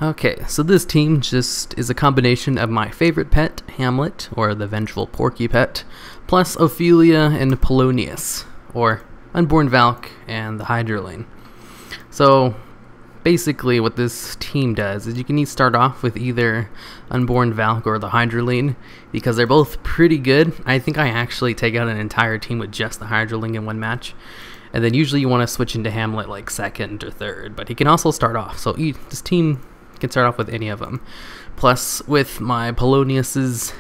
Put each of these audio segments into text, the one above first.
Okay, so this team just is a combination of my favorite pet, Hamlet, or the vengeful porky pet, plus Ophelia and Polonius, or Unborn Valk and the Hydralane. So basically what this team does is you can start off with either Unborn Valk or the Hydralane, because they're both pretty good. I think I actually take out an entire team with just the Hydralane in one match. And then usually you want to switch into Hamlet like second or third, but he can also start off. So this team can start off with any of them. Plus, with my Polonius's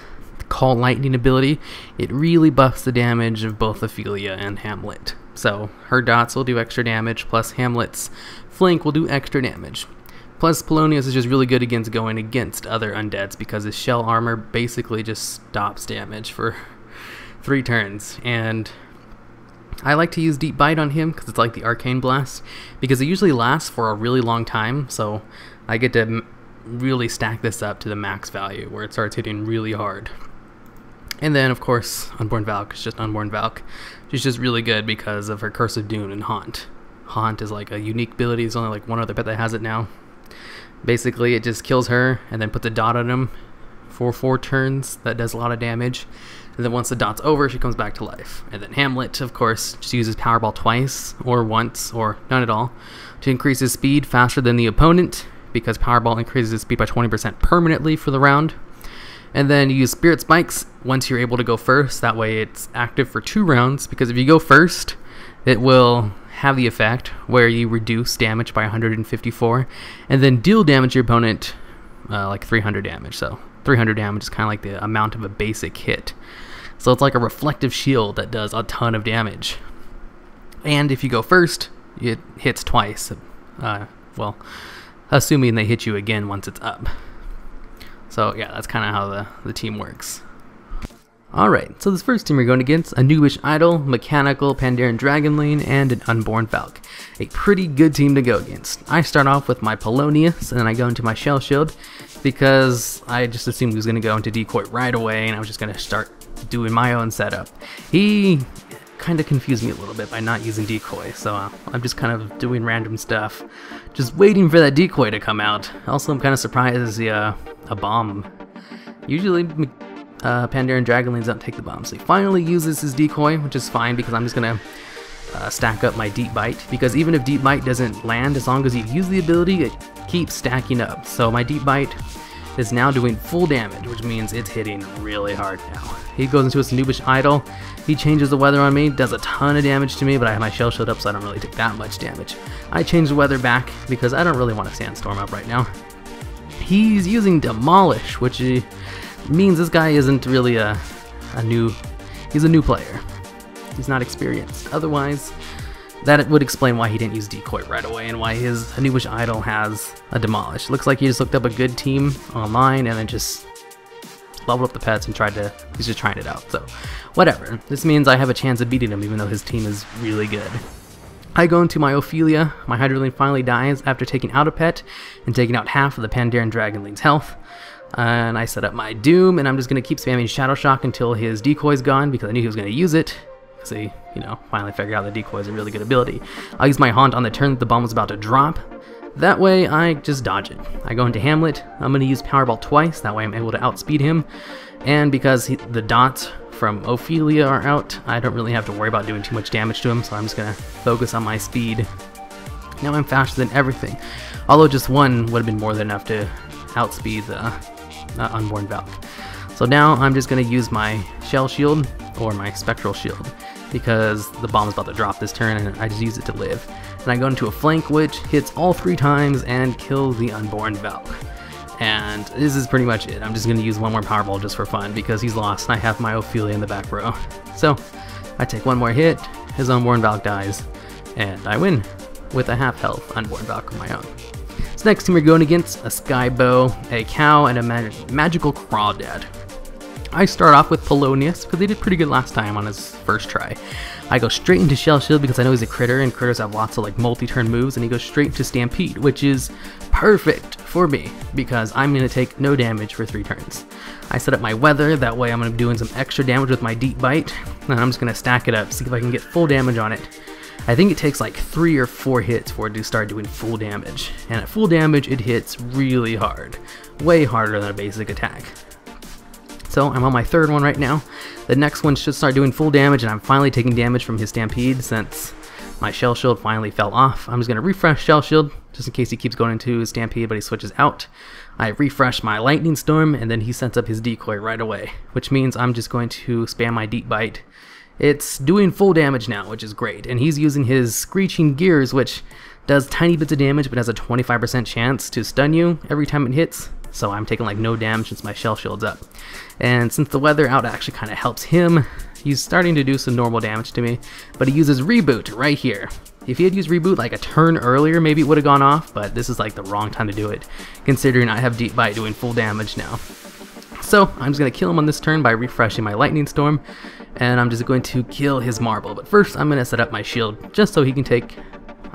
Call Lightning ability, it really buffs the damage of both Ophelia and Hamlet. So her dots will do extra damage, plus Hamlet's flank will do extra damage. Plus, Polonius is just really good against going against other undeads because his shell armor basically just stops damage for 3 turns. And I like to use Deep Bite on him because it's like the Arcane Blast, because it usually lasts for a really long time, so I get to really stack this up to the max value where it starts hitting really hard. And then, of course, Unborn Valk is just Unborn Valk. She's just really good because of her Curse of Dune and Haunt. Haunt is like a unique ability. There's only like one other pet that has it now. Basically, it just kills her and then puts a dot on him for 4 turns. That does a lot of damage. And then once the dot's over, she comes back to life. And then Hamlet, of course, just uses Powerball twice, or once, or none at all, to increase his speed faster than the opponent, because Powerball increases his speed by 20% permanently for the round. And then you use Spirit Spikes once you're able to go first. That way it's active for 2 rounds, because if you go first, it will have the effect where you reduce damage by 154, and then deal damage to your opponent like 300 damage. So 300 damage is kind of like the amount of a basic hit. So it's like a reflective shield that does a ton of damage. And if you go first, it hits twice. Well, assuming they hit you again once it's up. So yeah, that's kind of how the team works. Alright, so this first team we're going against, a Noobish Idol, Mechanical, Pandaren Dragonlane, and an Unborn Valk. A pretty good team to go against. I start off with my Polonius, and then I go into my Shell Shield, because I just assumed he was going to go into Decoy right away, and I was just going to start doing my own setup. He kind of confused me a little bit by not using Decoy, so I'm just kind of doing random stuff, just waiting for that Decoy to come out. Also, I'm kind of surprised to see a bomb. Usually Pandaren Dragolanes don't take the bomb, so he finally uses his Decoy, which is fine because I'm just going to stack up my Deep Bite, because even if Deep Bite doesn't land, as long as you use the ability, it keeps stacking up. So my Deep Bite is now doing full damage, which means it's hitting really hard now. He goes into his Noobish Idol, he changes the weather on me, does a ton of damage to me, but I have my Shell Shield up so I don't really take that much damage. I change the weather back because I don't really want a Sandstorm up right now. He's using Demolish, which means this guy isn't really he's a new player. He's not experienced. Otherwise, that would explain why he didn't use Decoy right away and why his Noobish Idol has a Demolish. Looks like he just looked up a good team online and then just leveled up the pets and he's just trying it out. So, whatever. This means I have a chance of beating him even though his team is really good. I go into my Ophelia. My Hydralane finally dies after taking out a pet and taking out half of the Pandaren Dragolane's health. And I set up my Doom, and I'm just going to keep spamming Shadow Shock until his Decoy's gone, because I knew he was going to use it. Because he, finally figured out that Decoy is a really good ability. I'll use my Haunt on the turn that the bomb was about to drop. That way, I just dodge it. I go into Hamlet. I'm going to use Powerball twice. That way I'm able to outspeed him. And because the dots from Ophelia are out, I don't really have to worry about doing too much damage to him, so I'm just going to focus on my speed. Now I'm faster than everything. Although just one would have been more than enough to outspeed the Unborn Valk. So now I'm just going to use my Shell Shield, or my Spectral Shield, because the bomb is about to drop this turn and I just use it to live. And I go into a flank, which hits all 3 times and kills the Unborn Valk. And this is pretty much it. I'm just going to use one more Powerball just for fun, because he's lost and I have my Ophelia in the back row. So I take one more hit, his Unborn Valk dies, and I win with a half health Unborn Valk of my own. So next team we're going against a Skybow, a Cow, and a Magical Crawdad. I start off with Polonius because he did pretty good last time on his first try. I go straight into Shell Shield because I know he's a critter, and critters have lots of like multi-turn moves, and he goes straight to Stampede, which is perfect for me because I'm going to take no damage for 3 turns. I set up my weather, that way I'm going to be doing some extra damage with my Deep Bite, and I'm just going to stack it up, see if I can get full damage on it. I think it takes like 3 or 4 hits for it to start doing full damage, and at full damage it hits really hard, way harder than a basic attack. So I'm on my 3rd one right now. The next one should start doing full damage, and I'm finally taking damage from his Stampede since my Shell Shield finally fell off. I'm just going to refresh Shell Shield just in case he keeps going into his Stampede but he switches out. I refresh my Lightning Storm, and then he sets up his decoy right away, which means I'm just going to spam my Deep Bite. It's doing full damage now, which is great, and he's using his Screeching Gears, which does tiny bits of damage but has a 25% chance to stun you every time it hits, so I'm taking like no damage since my Shell Shield's up. And since the weather out actually kind of helps him, he's starting to do some normal damage to me, but he uses Reboot right here. If he had used Reboot like a turn earlier, maybe it would have gone off, but this is like the wrong time to do it, considering I have Deep Bite doing full damage now. So I'm just going to kill him on this turn by refreshing my Lightning Storm, and I'm just going to kill his Marble. But first I'm going to set up my shield just so he can take,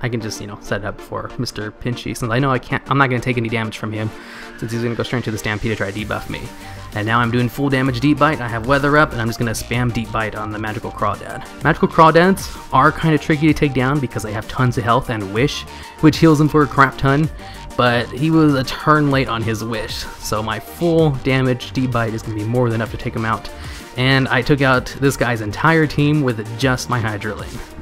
I can just, set it up for Mr. Pinchy, since I know I'm not going to take any damage from him, since he's going to go straight into the Stampede to try to debuff me. And now I'm doing full damage Deep Bite. I have Weather up, and I'm just going to spam Deep Bite on the Magical Crawdad. Magical Crawdads are kind of tricky to take down because they have tons of health and Wish, which heals them for a crap ton. But he was a turn late on his Wish, so my full damage Deep Bite is going to be more than enough to take him out. And I took out this guy's entire team with just my Hydro Lane.